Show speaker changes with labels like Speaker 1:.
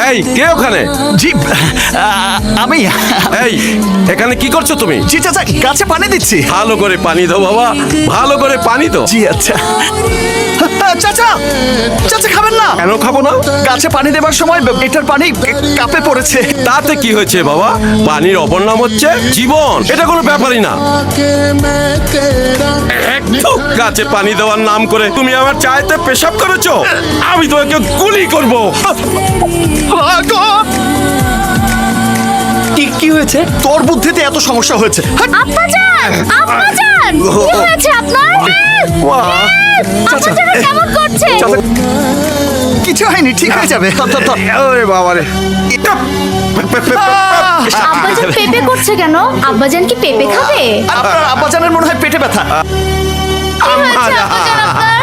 Speaker 1: এই কে ওখানে?
Speaker 2: জি আমি
Speaker 1: এই এখানে কি করছো তুমি?
Speaker 2: জি চাচা গাছে পানি দিচ্ছি।
Speaker 1: ভালো করে পানি দাও বাবা, ভালো করে পানি দাও।
Speaker 2: জি আচ্ছা। চাচা চাচা খাবেন না?
Speaker 1: কেন খাবো না?
Speaker 2: গাছে পানি দেবার সময় এটার পানি কাপে পড়েছে।
Speaker 1: তাতে কি হয়েছে বাবা? পানির অপর নাম হচ্ছে জীবন, এটা কোনো ব্যাপারই না। একটু গাছে পানি দেওয়ার নাম করে তুমি আমার চায়েতে পেশাব করেছো, আমি তোমাকে গুলি করবো।
Speaker 2: কি কি হয়েছে? তোর বুদ্ধিতে এত সমস্যা হয়েছে।
Speaker 3: আব্বাজান, আব্বাজান, কি হয়েছে আপনার? আব্বাজান কেমন করছে?
Speaker 2: কিছু হয়নি, ঠিক হয়ে যাবে।
Speaker 1: ওরে বাবা রে,
Speaker 3: আব্বাজান পেঁপে করছে কেন? আব্বাজান কি পেঁপে খাবে?
Speaker 2: আপনার আব্বাজানের মনে হয় পেটে ব্যথা।
Speaker 3: কি হয়েছে আব্বাজান আপনার?